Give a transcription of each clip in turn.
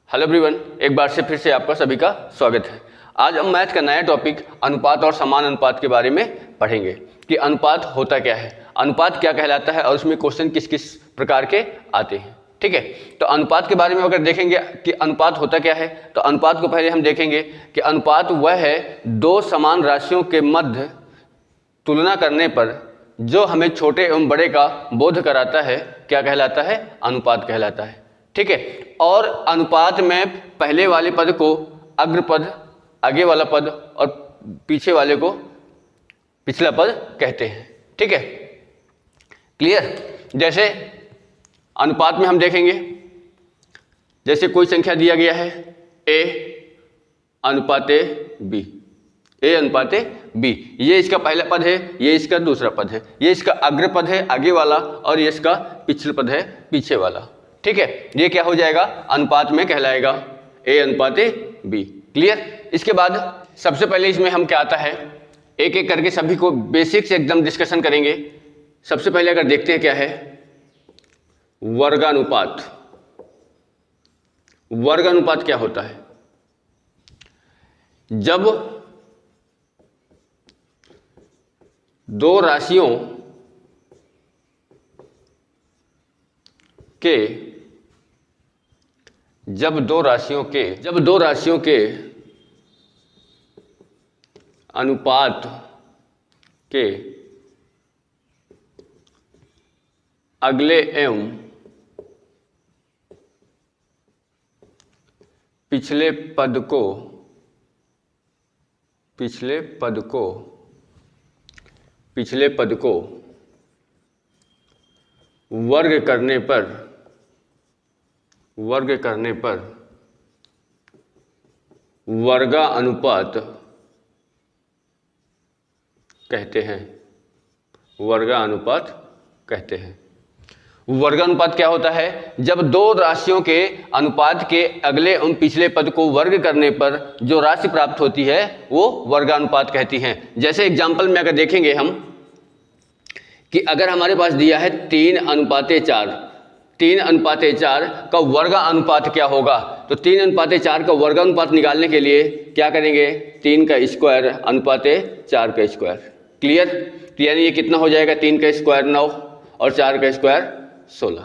Hello everyone, एक बार से फिर से आपका सभी का स्वागत है। आज हम मैथ का नया टॉपिक अनुपात और समान अनुपात के बारे में पढ़ेंगे कि अनुपात होता क्या है, अनुपात क्या कहलाता है और उसमें क्वेश्चन किस किस प्रकार के आते हैं। ठीक है, तो अनुपात के बारे में अगर देखेंगे कि अनुपात होता क्या है, तो अनुपात को पहले हम देखेंगे कि अनुपात वह है दो समान राशियों के मध्य तुलना करने पर जो हमें छोटे एवं बड़े का बोध कराता है, क्या कहलाता है? अनुपात कहलाता है। ठीक है, और अनुपात में पहले वाले पद को अग्र पद, आगे वाला पद और पीछे वाले को पिछला पद कहते हैं। ठीक है, क्लियर। जैसे अनुपात में हम देखेंगे, जैसे कोई संख्या दिया गया है a अनुपाते b, a अनुपाते b, ये इसका पहला पद है, ये इसका दूसरा पद है, ये इसका अग्र पद है आगे वाला और ये इसका पिछला पद है पीछे वाला। ठीक है, ये क्या हो जाएगा? अनुपात में कहलाएगा a अनुपाते b। क्लियर। इसके बाद सबसे पहले इसमें हम क्या आता है, एक एक करके सभी को बेसिक से एकदम डिस्कशन करेंगे। सबसे पहले अगर देखते हैं क्या है वर्गानुपात। वर्गानुपात क्या होता है? जब दो राशियों के अनुपात के अगले एवं पिछले पद को वर्ग करने पर वर्गानुपात कहते हैं। वर्गानुपात कहते हैं। वर्गानुपात क्या होता है? जब दो राशियों के अनुपात के अगले एवं पिछले पद को वर्ग करने पर जो राशि प्राप्त होती है वो वर्गानुपात कहती हैं। जैसे एग्जांपल में अगर देखेंगे हम कि अगर हमारे पास दिया है 3:4, 3:4 का वर्गानुपात क्या होगा? तो 3:4 का वर्गानुपात निकालने के लिए क्या करेंगे? 3 का स्क्वायर अनुपाते 4 का स्क्वायर। क्लियर। तो यानी ये कितना हो जाएगा? 3 का स्क्वायर 9 और 4 का स्क्वायर 16।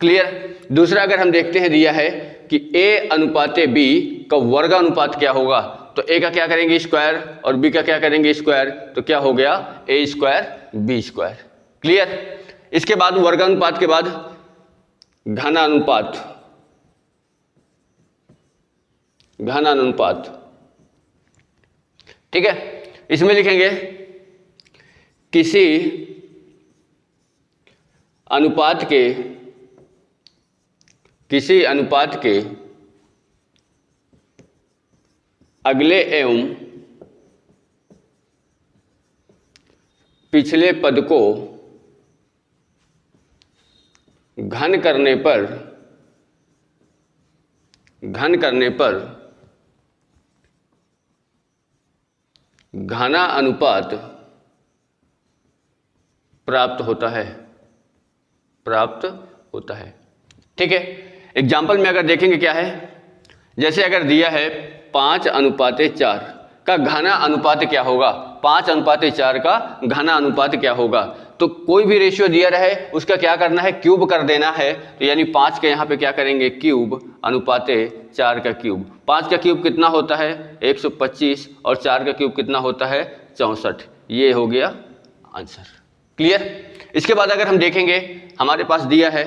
क्लियर। दूसरा अगर हम देखते हैं दिया है कि a अनुपाते b का वर्गानुपात क्या होगा, तो a का क्या करेंगे? स्क्वायर, और b का क्या करेंगे? स्क्वायर। तो क्या हो गया? a square b square. Clear. इसके बाद वर्गानुपात के बाद घनानुपात। ठीक है, इसमें लिखेंगे किसी अनुपात के अगले एवं पिछले पद को घन करने पर घना अनुपात प्राप्त होता है। ठीक है, एग्जाम्पल में अगर देखेंगे क्या है, जैसे अगर दिया है 5:4 का घना अनुपात क्या होगा? 5:4 का घना अनुपात क्या होगा? तो कोई भी रेशियो दिया रहे उसका क्या करना है? क्यूब कर देना है। तो यानी 5 के यहाँ पे क्या करेंगे? क्यूब अनुपाते 4 का क्यूब। 5 का क्यूब कितना होता है? 125 और 4 का क्यूब कितना होता है? 64। ये हो गया आंसर। क्लियर। इसके बाद अगर हम देखेंगे हमारे पास दिया है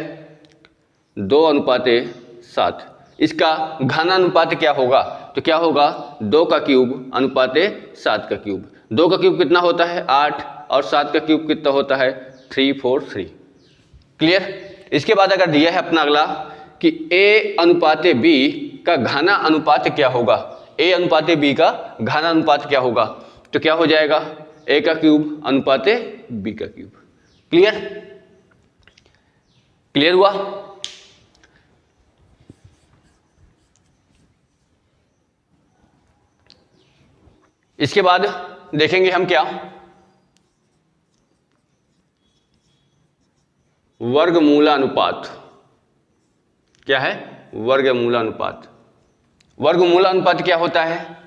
2:7, इसका घना अनुपात क्या होगा? तो क्या होगा? 2 का क्यूब अनुपाते 7 का क्यूब। 2 का क्यूब कितना होता है? 8 और 7 का क्यूब कितना होता है? 343। क्लियर। इसके बाद अगर दिया है अपना अगला कि a अनुपाते b का घना अनुपात क्या होगा? a अनुपाते b का घना अनुपात क्या होगा? तो क्या हो जाएगा? a का क्यूब अनुपाते b का क्यूब। क्लियर। क्लियर हुआ? इसके बाद देखेंगे हम क्या, वर्गमूलानुपात। क्या है? वर्गमूलानुपात। वर्गमूलानुपात क्या होता है?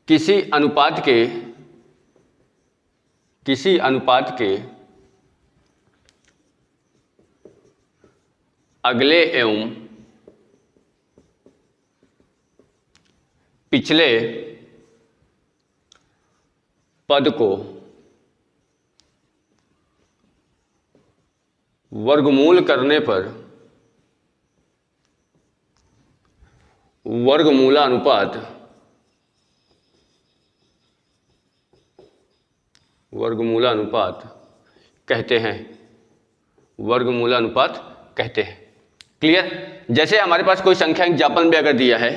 किसी अनुपात के अगले एवं पिछले पद को वर्गमूल करने पर वर्गमूलानुपात कहते हैं। वर्गमूलानुपात कहते हैं। क्लियर? जैसे हमारे पास कोई संख्या एग्जाम्पल में अगर दिया है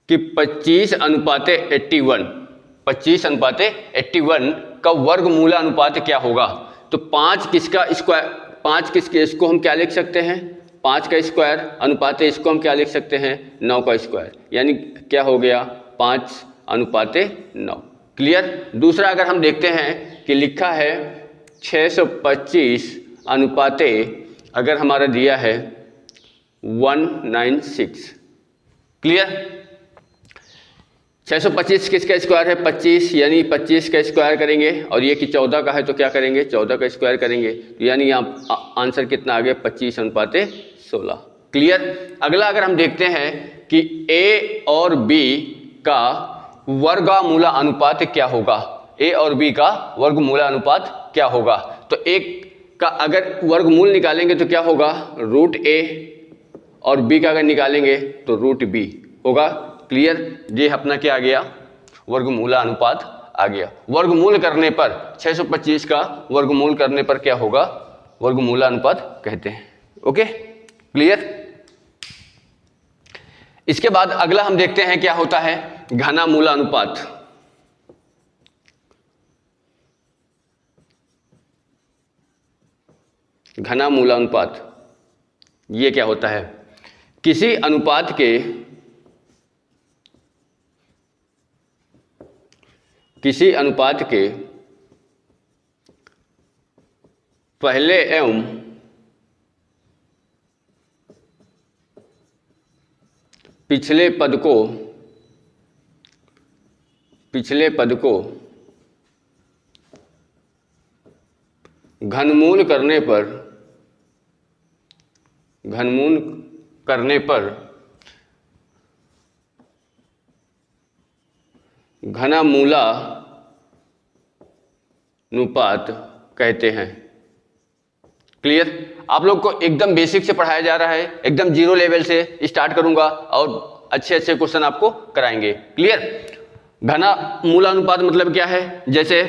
कि 25:81 का वर्गमूलानुपात क्या होगा, तो 5 किसका स्क्वायर, 5 किसके, इसको हम क्या लिख सकते हैं, 5 का स्क्वायर अनुपात इसको हम क्या लिख सकते हैं, 9 का स्क्वायर, यानी क्या हो गया 5:9। क्लियर? दूसरा अगर हम देखते हैं कि लिखा है 625 अनुपाते, अगर हमारा दिया है 196। क्लियर? 625 किसका स्क्वायर है, 25, यानी 25 का स्क्वायर करेंगे, और ये कि 14 का है तो क्या करेंगे, 14 का स्क्वायर करेंगे, तो यानी यहाँ आंसर कितना आ गया, 25:16। क्लियर? अगला अगर हम देखते हैं कि ए और बी का वर्गमूला अनुपात क्या होगा, ए और बी का वर्गमूला अनुपात क्या होगा, तो एक का अगर वर्गमूल निकालेंगे तो क्या होगा, √a, और बी का अगर निकालेंगे तो √b होगा। क्लियर? ये अपना क्या आ गया, वर्गमूला अनुपात आ गया। वर्गमूल करने पर 625 का वर्गमूल करने पर क्या होगा, वर्गमूला अनुपात कहते हैं। ओके? क्लियर? इसके बाद अगला हम देखते हैं क्या होता है, घनामूलानुपात। घनामूलानुपात ये क्या होता है, किसी अनुपात के पहले एवं पिछले पद को घनमूल करने पर घनामूलानुपात कहते हैं। क्लियर? आप लोग को एकदम बेसिक से पढ़ाया जा रहा है, एकदम जीरो लेवल से स्टार्ट करूंगा और अच्छे अच्छे क्वेश्चन आपको कराएंगे। क्लियर? घनामूलानुपात मतलब क्या है, जैसे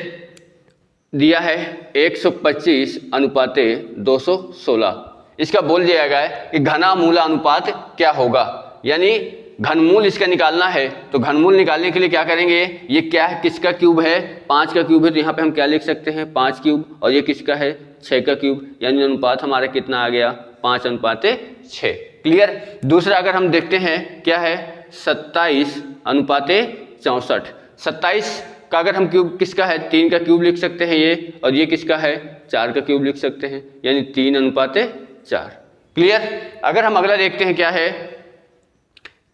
दिया है 125 अनुपाते 216, इसका बोल दिया गया है कि घनामूलानुपात क्या होगा, यानी घनमूल इसका निकालना है, तो घनमूल निकालने के लिए क्या करेंगे, ये क्या है, किसका क्यूब है, 5 का क्यूब है, तो यहाँ पे हम क्या लिख सकते हैं, 5 क्यूब, और ये किसका है, 6 का क्यूब, यानी अनुपात हमारा कितना आ गया, 5:6। क्लियर? दूसरा अगर हम देखते हैं क्या है, 27:64। 27 का अगर हम क्यूब किसका है, 3 का क्यूब लिख सकते हैं ये, और ये किसका है, 4 का क्यूब लिख सकते हैं, यानी 3:4। क्लियर? अगर हम अगला देखते हैं क्या है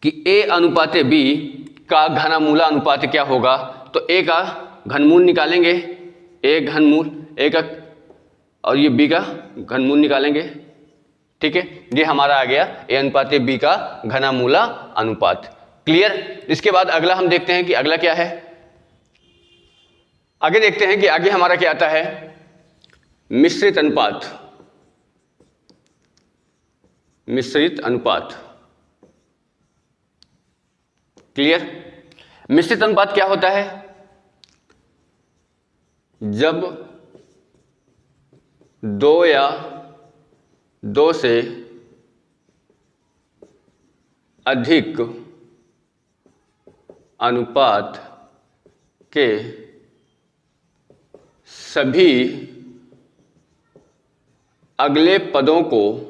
कि A अनुपाते B का घनामूला अनुपात क्या होगा, तो A का घनमूल निकालेंगे, A घनमूल A का, और ये B का घनमूल निकालेंगे। ठीक है, ये हमारा आ गया A अनुपाते B का घनामूला अनुपात। क्लियर? इसके बाद अगला हम देखते हैं कि अगला क्या है, आगे देखते हैं कि आगे हमारा क्या आता है, मिश्रित अनुपात। मिश्रित अनुपात। क्लियर? मिश्रित अनुपात क्या होता है, जब 2 या 2 से अधिक अनुपात के सभी अगले पदों को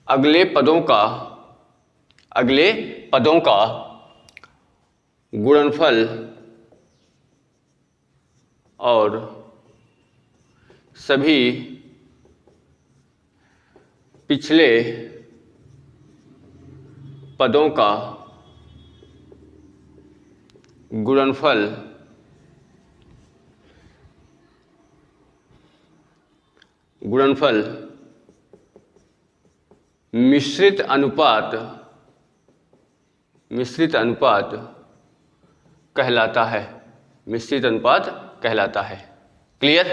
अगले पदों का गुणनफल और सभी पिछले पदों का गुणनफल मिश्रित अनुपात कहलाता है। मिश्रित अनुपात कहलाता है। क्लियर?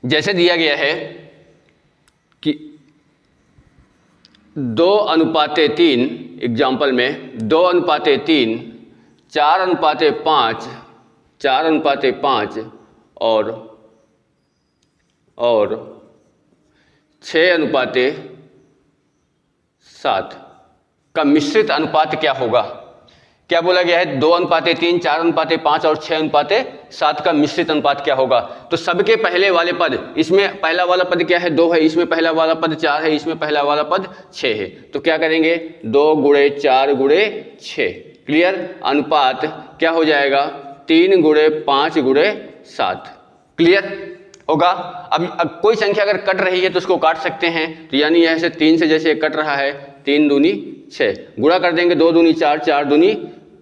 जैसे दिया गया है कि 2:3 एग्जाम्पल में 2:3, 4:5, 4:5 और 6:7 का मिश्रित अनुपात क्या होगा? क्या बोला गया है? 2:3, 4:5 और 6:7 का मिश्रित अनुपात क्या होगा? तो सबके पहले वाले पद, इसमें पहला वाला पद क्या है? 2 है, इसमें पहला वाला पद 4 है, इसमें पहला वाला पद 6 है। तो क्या करेंगे? 2 × 4 × 6। क्लियर? अनुपात क्या हो जाएगा? 3 × 5 × 7। क्लियर होगा? अब कोई संख्या अगर कट रही है तो उसको काट सकते हैं। तो यानी ऐसे 3 से जैसे कट रहा है, 3 दूनी 6, गुणा कर देंगे 2 दूनी 4,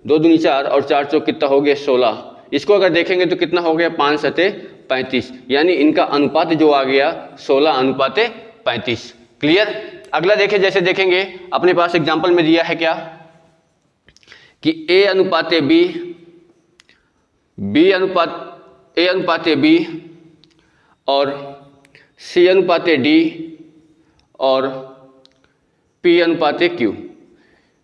2 दूनी 4 और 4 चौक कितना हो गया? 16। इसको अगर देखेंगे तो कितना हो गया? 5 7 35। यानी इनका अनुपात जो आ गया 16:35। क्लियर? अगला देखें, जैसे देखेंगे अपने पास एग्जाम्पल में दिया है क्या कि A:B, A:B और C:D और P:Q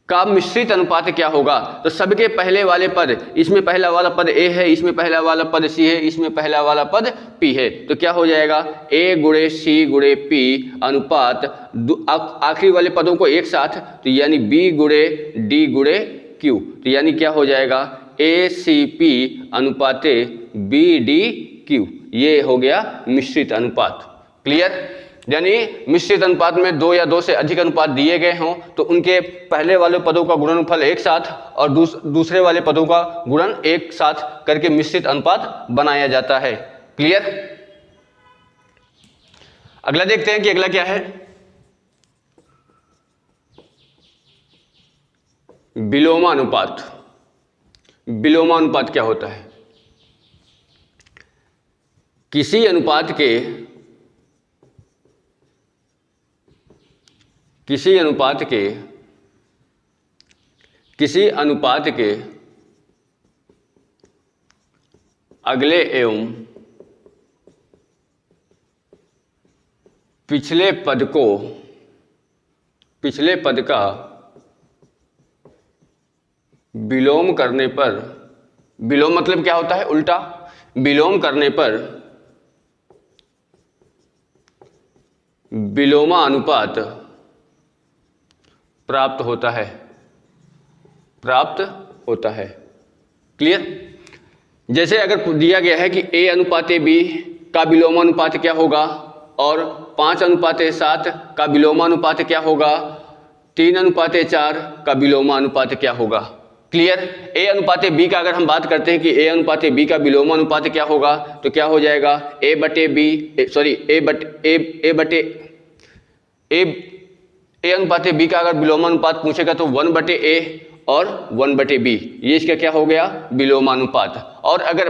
का मिश्रित अनुपात क्या होगा? तो सबके पहले वाले पद, इसमें पहला वाला पद A है, इसमें पहला वाला पद C है, इसमें पहला वाला पद P है। तो क्या हो जाएगा? A × C × P अनुपात आखिरी वाले पदों को एक साथ, तो यानी B × D × Q। तो यानी क्या हो जाएगा? ACP अनुपात BDQ। ये हो गया मिश्रित अनुपात। क्लियर? यानी मिश्रित अनुपात में 2 या 2 से अधिक अनुपात दिए गए हों तो उनके पहले वाले पदों का गुणनफल एक साथ और दूसरे वाले पदों का गुणन एक साथ करके मिश्रित अनुपात बनाया जाता है। क्लियर? अगला देखते हैं कि अगला क्या है। विलोमानुपात। विलोमानुपात क्या होता है? किसी अनुपात के अगले एवं पिछले पद का विलोम करने पर, विलोम मतलब क्या होता है? उल्टा। विलोम करने पर विलोमानुपात प्राप्त होता है। क्लियर? जैसे अगर दिया गया है कि A:B का विलोमानुपात क्या होगा और 5:7 का विलोमानुपात क्या होगा, 3:4 का विलोमानुपात क्या होगा। क्लियर? A:B का अगर हम बात करते हैं कि A:B का विलोमानुपात क्या होगा, तो क्या हो जाएगा? A:B का अगर विलोमानुपात पूछेगा तो 1/A और 1/B, ये इसका क्या हो गया? विलोमानुपात। और अगर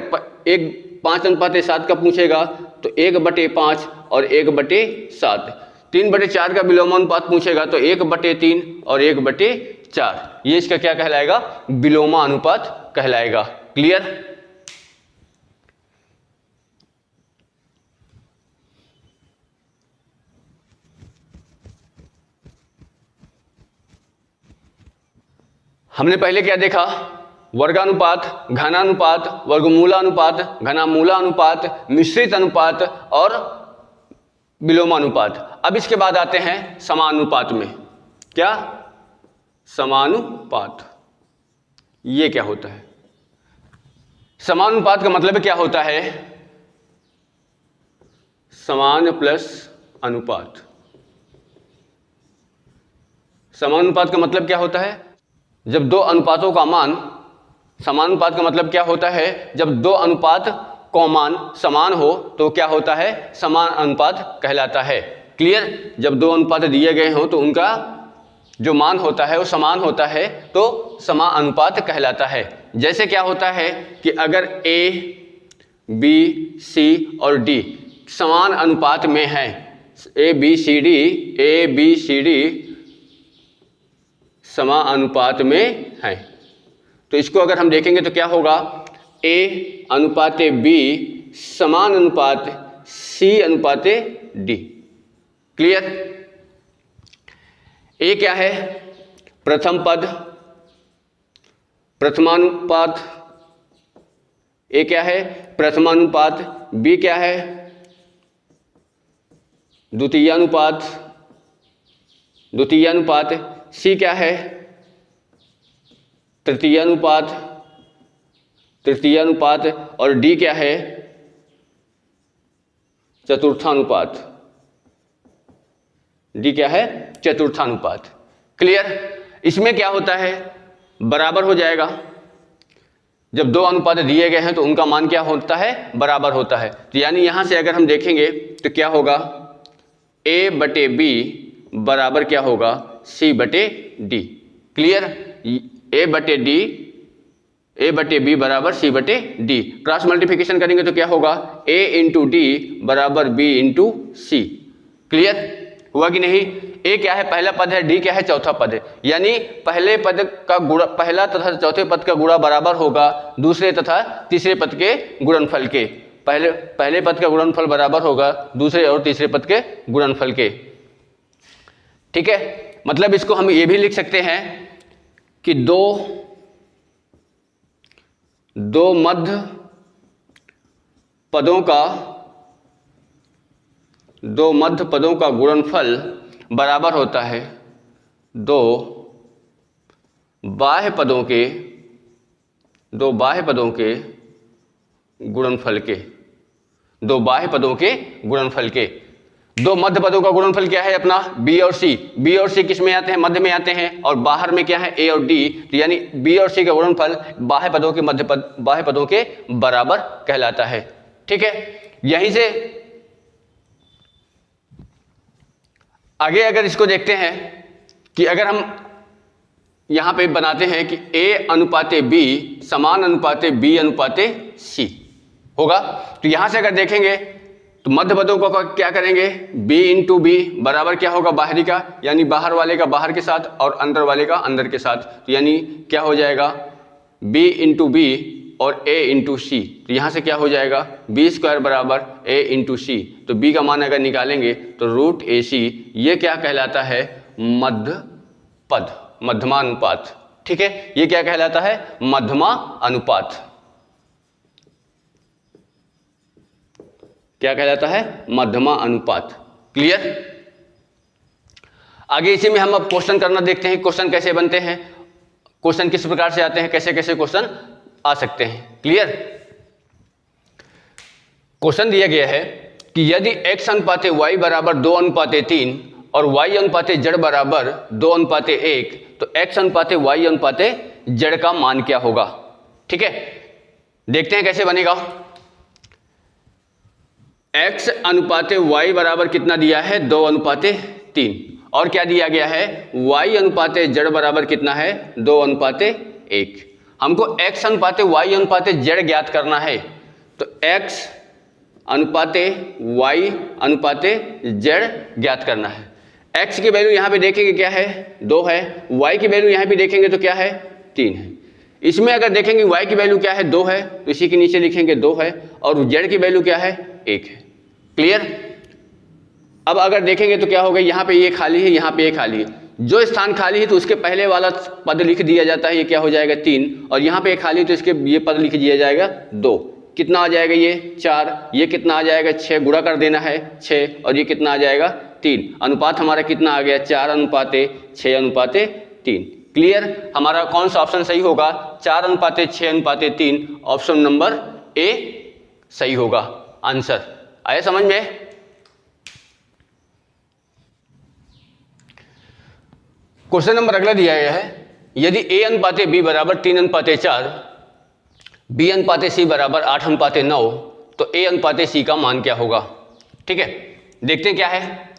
5:7 का पूछेगा तो 1/5 और 1/7। 3/4 का विलोमानुपात पूछेगा तो 1/3 और 1/4, ये इसका क्या कहलाएगा? विलोमानुपात कहलाएगा। क्लियर? हमने पहले क्या देखा? वर्गानुपात, घनानुपात, वर्गमूलानुपात, घनामूलानुपात, मिश्रित अनुपात और विलोमानुपात। अब इसके बाद आते हैं समानुपात में। क्या? समानुपात। ये क्या होता है? समानुपात का मतलब क्या होता है? समान प्लस अनुपात। समानुपात का मतलब क्या होता है? जब दो अनुपातों का मान समानुपात का मतलब क्या होता है, जब दो अनुपात कॉमन समान हो तो क्या होता है, समान अनुपात कहलाता है। क्लियर, जब दो अनुपात दिए गए हों तो उनका जो मान होता है वो समान होता है तो समान अनुपात कहलाता है। जैसे क्या होता है कि अगर ए बी सी और डी समान अनुपात में हैं, ए बी सी डी समान अनुपात में हैं, तो इसको अगर हम देखेंगे तो क्या होगा, ए अनुपात बी समान अनुपात सी अनुपात डी। क्लियर, ए क्या है, प्रथम पद प्रथमानुपात, ए क्या है प्रथमानुपात, बी क्या है द्वितीयानुपात, सी क्या है तृतीयानुपात और डी क्या है चतुर्थानुपात। क्लियर, इसमें क्या होता है, बराबर हो जाएगा। जब दो अनुपात दिए गए हैं तो उनका मान क्या होता है, बराबर होता है। तो यानी यहां से अगर हम देखेंगे तो क्या होगा, ए बटे बी बराबर क्या होगा, सी बटे डी। क्लियर, ए बटे बी बराबर सी बटे डी। क्रॉस मल्टीप्लिकेशन करेंगे तो क्या होगा, ए इंटू डी बराबर बी इंटू सी। क्लियर हुआ कि नहीं, ए क्या है पहला पद है, डी क्या है चौथा पद है, यानी पहले पद का गुणा, पहला तथा चौथे पद का गुणा बराबर होगा दूसरे तथा तीसरे पद के गुणनफल के। पहले पद का गुणनफल बराबर होगा दूसरे और तीसरे पद के गुणनफल के। ठीक है, मतलब इसको हम ये भी लिख सकते हैं कि दो मध्य पदों का गुणनफल बराबर होता है दो बाह्य पदों के गुणनफल के। दो मध्य पदों का गुणनफल क्या है अपना, बी और सी। किस में आते हैं, मध्य में आते हैं, और बाहर में क्या है, ए और डी। तो यानी बी और सी का गुणनफल बाह्य पदों के बराबर कहलाता है। ठीक है, यहीं से आगे अगर इसको देखते हैं कि अगर हम यहां पे बनाते हैं कि ए अनुपाते बी समान अनुपाते बी अनुपाते सी होगा, तो यहां से अगर देखेंगे तो मध्य पदों को क्या करेंगे, b इंटू बी बराबर क्या होगा, बाहरी का यानी बाहर वाले का बाहर के साथ और अंदर वाले का अंदर के साथ। तो यानी क्या हो जाएगा, b इंटू बी और a इंटू सी। तो यहाँ से क्या हो जाएगा, b स्क्वायर बराबर a इंटू सी। तो b का मान अगर निकालेंगे तो रूट ए सी, ये क्या कहलाता है, मध्यमा अनुपात। ठीक है, ये क्या कहलाता है, मध्यमा अनुपात। क्या कहलाता है, मध्यमा अनुपात। क्लियर, आगे इसी में हम अब क्वेश्चन करना देखते हैं, क्वेश्चन कैसे बनते हैं, क्वेश्चन किस प्रकार से आते हैं, कैसे कैसे क्वेश्चन आ सकते हैं। क्लियर, क्वेश्चन दिया गया है कि यदि x अनुपाते y बराबर 2:3 और y अनुपाते z बराबर 2:1, तो x अनुपाते y अनुपाते z का मान क्या होगा। ठीक है, देखते हैं कैसे बनेगा। x अनुपाते y बराबर कितना दिया है, 2:3, और क्या दिया गया है, y अनुपाते z बराबर कितना है, 2:1। हमको x अनुपाते y अनुपाते z ज्ञात करना है, तो x अनुपाते y अनुपाते z ज्ञात करना है। x की वैल्यू यहाँ पे देखेंगे क्या है, 2 है, y की वैल्यू यहाँ पे देखेंगे तो क्या है, 3 है। इसमें अगर देखेंगे y की वैल्यू क्या है, 2 है, तो इसी के नीचे लिखेंगे 2 है, और z की वैल्यू क्या है, 1 है। क्लियर, अब अगर देखेंगे तो क्या होगा, यहाँ पे ये खाली है, यहाँ पे ये खाली है, जो स्थान खाली है तो उसके पहले वाला पद लिख दिया जाता है, ये क्या हो जाएगा 3, और यहाँ पे खाली तो इसके ये पद लिख दिया जाएगा 2। कितना आ जाएगा, ये 4, ये कितना आ जाएगा 6, गुणा कर देना है 6, और ये कितना आ जाएगा 3। अनुपात हमारा कितना आ गया, 4:6:3। क्लियर, हमारा कौन सा ऑप्शन सही होगा, 4:6:3, ऑप्शन नंबर ए सही होगा आंसर। आया समझ में। क्वेश्चन नंबर अगला दिया गया है, यदि a अनुपाते b बराबर 3:4 बी अनुपाते सी बराबर 8:9, तो ए अनुपाते सी का मान क्या होगा? ठीक है, देखते हैं क्या है।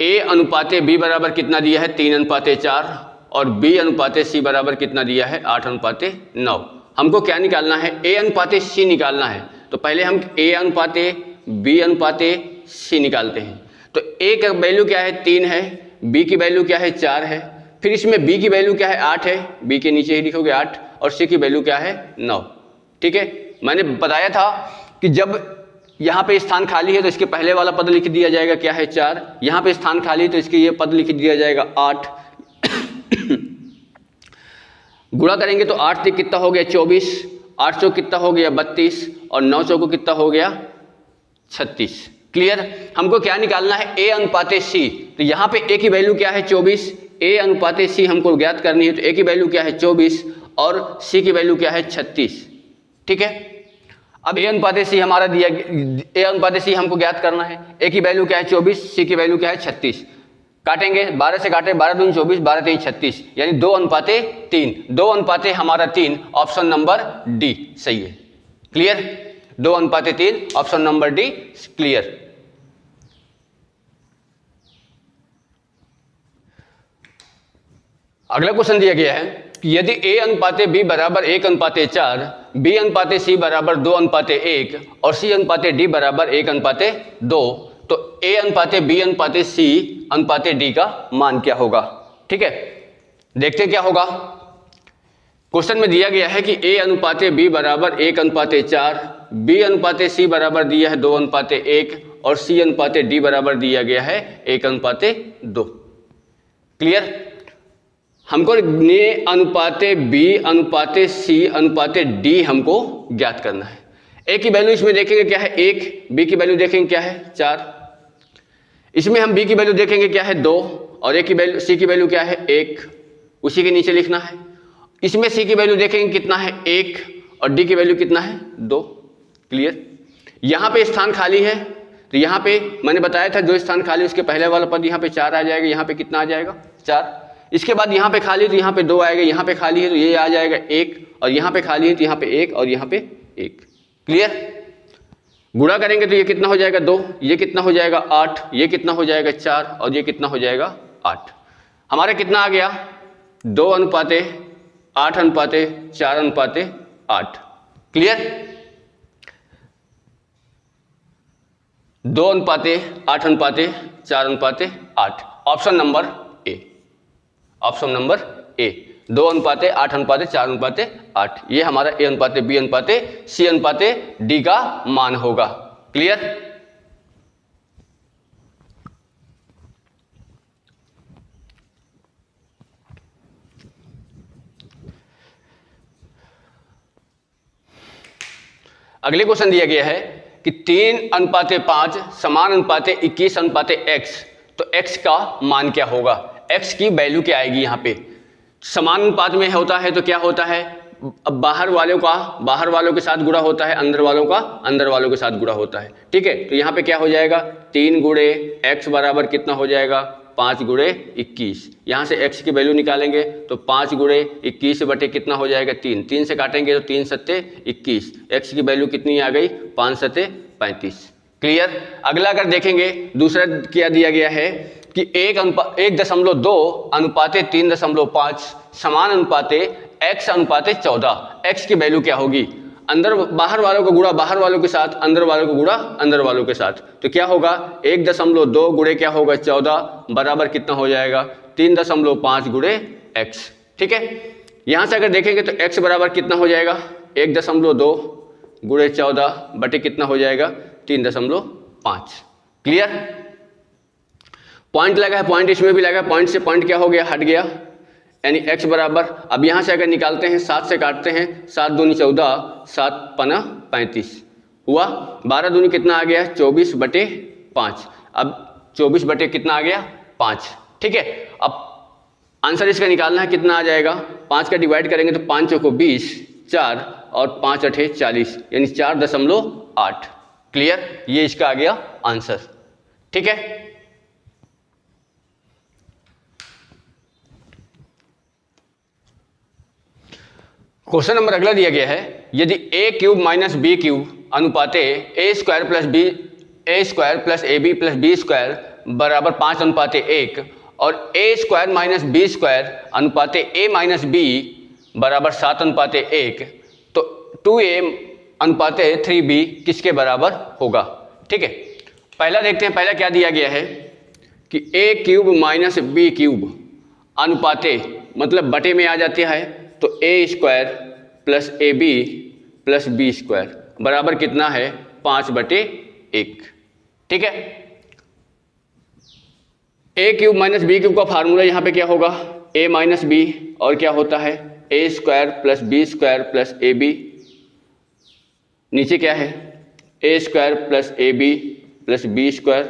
ए अनुपाते बी बराबर कितना दिया है? 3:4, और बी अनुपाते सी बराबर कितना दिया है? 8:9। हमको क्या निकालना है? ए अनुपाते सी निकालना है। तो पहले हम ए अनुपाते बी अनुपाते सी निकालते हैं। तो ए का वैल्यू क्या है? 3 है, बी की वैल्यू क्या है? 4 है, फिर इसमें बी की वैल्यू क्या है? 8 है, बी के नीचे ही लिखोगे 8, और सी की वैल्यू क्या है? 9। ठीक है, मैंने बताया था कि जब यहाँ पे स्थान खाली है तो इसके पहले वाला पद लिख दिया जाएगा क्या है? 4। यहाँ पे स्थान खाली है तो इसके ये पद लिख दिया जाएगा 8। गुणा करेंगे तो 8 से कितना हो गया? 24, 8 चौक कितना हो गया? 32, और 9 चौक कितना हो गया? 36। क्लियर? हमको क्या निकालना है? ए अनुपाते सी। तो यहाँ पे ए की वैल्यू क्या है? 24। ए अनुपाते सी हमको ज्ञात करनी है, तो ए की वैल्यू क्या है? 24, और सी की वैल्यू क्या है? 36। ठीक है, अब ए अनुपाते सी हमारा दिया, ए अनुपाते सी हमको ज्ञात करना है। ए की वैल्यू क्या है? 24, सी की वैल्यू क्या है? 36। काटेंगे, 12 से काटे, 12 दूनी 24, 12 3 36, यानी 2:3। 2:3 हमारा 3, ऑप्शन नंबर डी सही है। Clear? 2:3, option number D clear. अगला क्वेश्चन दिया गया है कि यदि ए अनुपाते बी बराबर 1:4, बी अनुपाते सी बराबर 2:1, और सी अनुपाते डी बराबर 1:2, तो ए अनुपाते बी अनुपाते सी अनुपाते डी का मान क्या होगा? ठीक है, देखते हैं क्या होगा। क्वेश्चन में दिया गया है कि ए अनुपाते बी बराबर 1:4, बी अनुपाते सी बराबर दिया है 2:1, और सी अनुपाते डी बराबर दिया गया है 1:2। क्लियर? हमको ए अनुपाते बी अनुपाते सी अनुपाते डी हमको ज्ञात करना है। ए की वैल्यू इसमें देखेंगे क्या है? 1, बी की वैल्यू देखेंगे क्या है? 4, इसमें हम बी की वैल्यू देखेंगे क्या है? 2, और ए की वैल्यू सी की वैल्यू क्या है? 1, उसी के नीचे लिखना है। इसमें सी की वैल्यू देखेंगे कितना है? 1, और डी की वैल्यू कितना है? 2। क्लियर? यहाँ पे स्थान खाली है, तो यहाँ पे मैंने बताया था जो स्थान खाली उसके पहले वाला पद यहाँ पे 4 आ जाएगा, यहाँ पे कितना आ जाएगा? 4। इसके बाद यहाँ पे खाली तो यहाँ पे 2 आएगा, यहाँ पे खाली है तो ये आ जाएगा 1, और यहाँ पे खाली है तो यहाँ पे 1, और यहाँ पे 1। क्लियर? गुणा करेंगे तो ये कितना हो जाएगा? 2, ये कितना हो जाएगा? 8, ये कितना हो जाएगा? 4, और ये कितना हो जाएगा? 8। हमारा कितना आ गया? 2:8:4:8। Clear? 2:8:4:8, option number A. Option number A, 2:8:4:8, ये हमारा ए अनुपाते बी अनुपाते सी अनुपाते डी का मान होगा। क्लियर? अगले क्वेश्चन दिया गया है कि 3:5 समान अनुपाते 21:x, तो x का मान क्या होगा? x की वैल्यू क्या आएगी? यहाँ पे समान अनुपात में होता है तो क्या होता है? अब बाहर वालों के साथ गुणा होता है, अंदर वालों के साथ गुणा होता है। ठीक है, तो यहाँ पे क्या हो जाएगा? 3 गुणे x बराबर कितना हो जाएगा? 5 गुणे 21। यहाँ से x की वैल्यू निकालेंगे तो 5 गुणे 21 बटे कितना हो जाएगा? 3। 3 से काटेंगे तो 3 सत्ते 21, x की वैल्यू कितनी आ गई? 5 सत्ते 35। क्लियर? अगला अगर देखेंगे, दूसरा क्या दिया गया है कि 1:2:3.5 समान अनुपाते x अनुपाते 14, x की वैल्यू क्या होगी? बाहर वालों को गुणा बाहर वालों के साथ, अंदर वालों को गुणा अंदर वालों के साथ, तो क्या होगा? 1.2 गुणे क्या होगा? 14 बराबर कितना हो जाएगा? 3.5 गुणे x। ठीक है, यहां से अगर देखेंगे तो x बराबर कितना हो जाएगा? 1.2 गुणे 14 बटे कितना हो जाएगा? 3.5। क्लियर? पॉइंट लगा है, पॉइंट इसमें भी लगा, पॉइंट से पॉइंट क्या हो गया? हट गया, यानी x बराबर, अब यहाँ से अगर निकालते हैं 7 से काटते हैं, 7 दूनी 14, 7 पना 35 हुआ, 12 दूनी कितना आ गया? 24 बटे 5। अब 24 बटे कितना आ गया? 5। ठीक है, अब आंसर इसका निकालना है, कितना आ जाएगा? 5 का डिवाइड करेंगे तो 5 चौको 20, 4 और 5 अठे 40, यानी 4.8। क्लियर? ये इसका आ गया आंसर। ठीक है, क्वेश्चन नंबर अगला दिया गया है यदि A cube minus B cube अनुपाते A square plus A B plus B square बराबर 5:1 और A square minus B square अनुपाते ए माइनस बी बराबर 7:1, तो 2a अनुपाते 3b किसके बराबर होगा? ठीक है, पहला देखते हैं, पहला क्या दिया गया है कि A cube minus B cube अनुपाते मतलब बटे में आ जाती है, तो A square plus A B plus B square बराबर कितना है? 5/1। ठीक है, A cube minus B cube का फार्मूला यहाँ पे क्या होगा? ए माइनस बी और क्या होता है? A square plus B square plus A B, नीचे क्या है? A square plus A B plus B square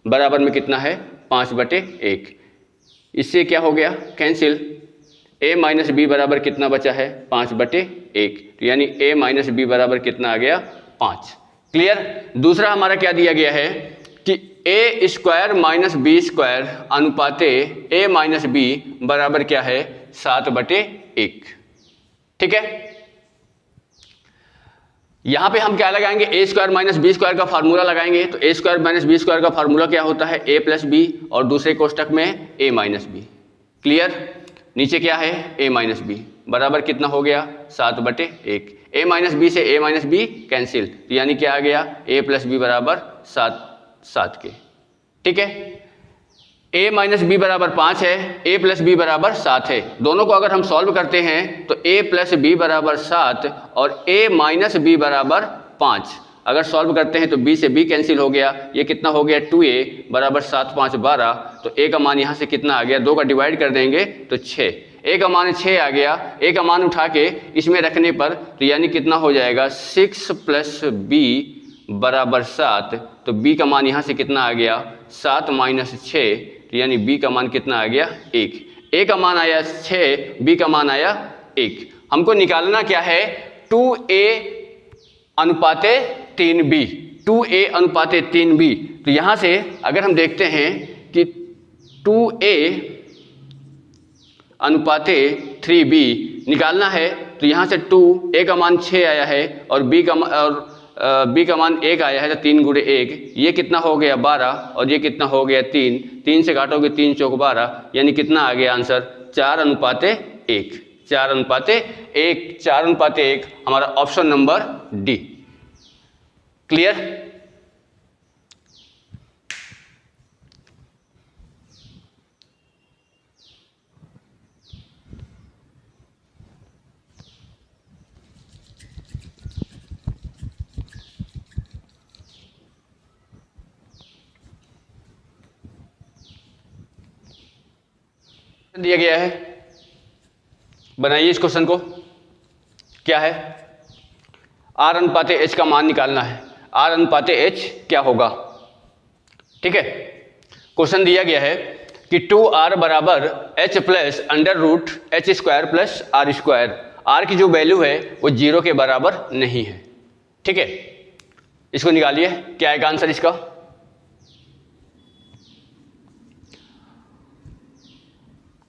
बराबर में कितना है? 5/1। इससे क्या हो गया? कैंसिल। a माइनस बी बराबर कितना बचा है? 5/1, तो यानी a माइनस बी बराबर कितना आ गया? 5। क्लियर। दूसरा हमारा क्या दिया गया है कि a square minus B square अनुपाते a माइनस बी बराबर क्या है? 7/1। ठीक है, यहां पे हम क्या लगाएंगे? ए स्क्वायर माइनस बी स्क्वायर का फार्मूला लगाएंगे, तो A square minus B square का फार्मूला क्या होता है? ए प्लस बी और दूसरे कोष्टक में ए माइनस बी। क्लियर। नीचे क्या है? ए माइनस बी बराबर कितना हो गया? 7/1। ए माइनस बी से ए माइनस बी कैंसिल, तो यानी क्या आ गया? ए प्लस बी बराबर 7 के। ठीक है, a माइनस बी बराबर 5 है, a प्लस बी बराबर 7 है। दोनों को अगर हम सॉल्व करते हैं तो a प्लस बी बराबर 7 और a माइनस बी बराबर 5। अगर सॉल्व करते हैं तो b से b कैंसिल हो गया, ये कितना हो गया? 2a बराबर 7 5 12, तो a का मान यहाँ से कितना आ गया? 2 का डिवाइड कर देंगे तो 6, a का मान 6 आ गया। a का मान उठा के इसमें रखने पर तो यानी कितना हो जाएगा? 6 प्लस b बराबर 7, तो b का मान यहाँ से कितना आ गया? 7 माइनस 6, तो यानी b का मान कितना आ गया? 1। a का मान आया 6, b का मान आया 1। हमको निकालना क्या है? 2a अनुपाते 3b, 2a अनुपाते 3b। तो यहाँ से अगर हम देखते हैं कि 2a अनुपाते 3b निकालना है, तो यहाँ से 2a का मान 6 आया है और b का मान 1 आया है, तो 3 × 1 ये कितना हो गया? 12 और ये कितना हो गया? 3। 3 से काटोगे 3 चौक 12, यानी कितना आ गया आंसर? 4:1। 4:1, 4:1 हमारा ऑप्शन नंबर डी। क्लियर। दिया गया है, बनाइए इस क्वेश्चन को। क्या है? R अनुपाते H का मान निकालना है। R अनुपाते H क्या होगा? ठीक है, क्वेश्चन दिया गया है कि 2R बराबर H plus under root H square plus R square. R की जो वैल्यू है वो 0 के बराबर नहीं है। ठीक है, इसको निकालिए, क्या आएगा आंसर इसका?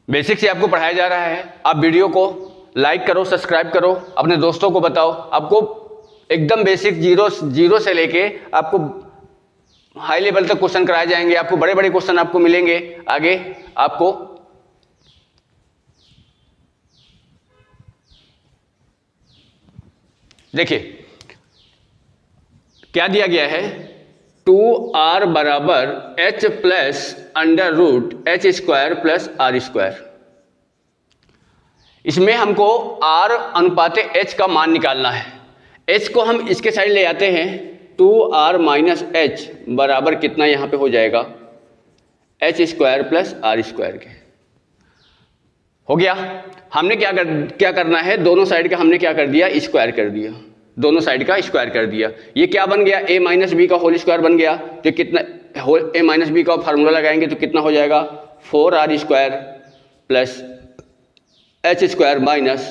बेसिक से आपको पढ़ाया जा रहा है। आप वीडियो को लाइक करो, सब्सक्राइब करो, अपने दोस्तों को बताओ। आपको एकदम बेसिक जीरो से लेके आपको हाई लेवल तक क्वेश्चन कराए जाएंगे। आपको बड़े बड़े क्वेश्चन आपको मिलेंगे आगे। आपको देखिए क्या दिया गया है? 2R बराबर H plus under root H square plus R square. इसमें हमको R अनुपाते H का मान निकालना है। H को हम इसके साइड ले आते हैं, 2R माइनस H बराबर कितना यहाँ पे हो जाएगा? H square plus R square के। हो गया। हमने क्या करना है? दोनों साइड का हमने क्या कर दिया? स्क्वायर कर दिया। दोनों साइड का स्क्वायर कर दिया। ये क्या बन गया? a माइनस बी का होल स्क्वायर बन गया। तो कितना a माइनस बी का फार्मूला लगाएंगे तो कितना हो जाएगा? 4R square plus H square minus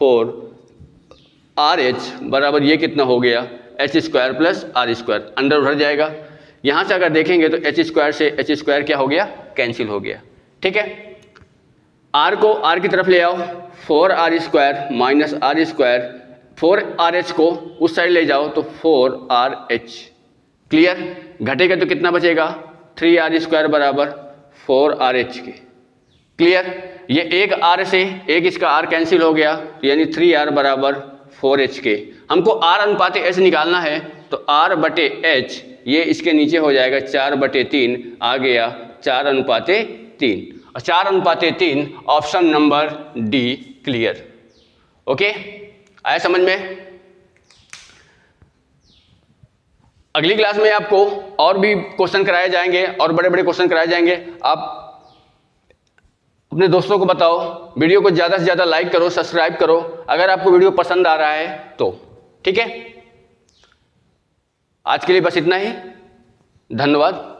4RH बराबर ये कितना हो गया? H square plus R square. Under उधर जाएगा। यहाँ से अगर देखेंगे तो H स्क्वायर से H स्क्वायर क्या हो गया? कैंसिल हो गया। ठीक है, R को R की तरफ ले आओ, 4R square minus R square 4RH को उस साइड ले जाओ तो 4RH। क्लियर? घटेगा तो कितना बचेगा? 3R² बराबर 4RH के। क्लियर? ये एक R से एक इसका R कैंसिल हो गया, यानी 3R बराबर 4H के। हमको R अनुपात H निकालना है, तो R बटे H ये इसके नीचे हो जाएगा 4/3, आ गया 4:3। और 4:3 option number D clear. Okay, आया समझ में? अगली क्लास में आपको और भी क्वेश्चन कराए जाएंगे और बड़े बड़े क्वेश्चन कराए जाएंगे। आप अपने दोस्तों को बताओ, वीडियो को ज़्यादा से ज़्यादा लाइक करो, सब्सक्राइब करो अगर आपको वीडियो पसंद आ रहा है तो। ठीक है, आज के लिए बस इतना ही। धन्यवाद।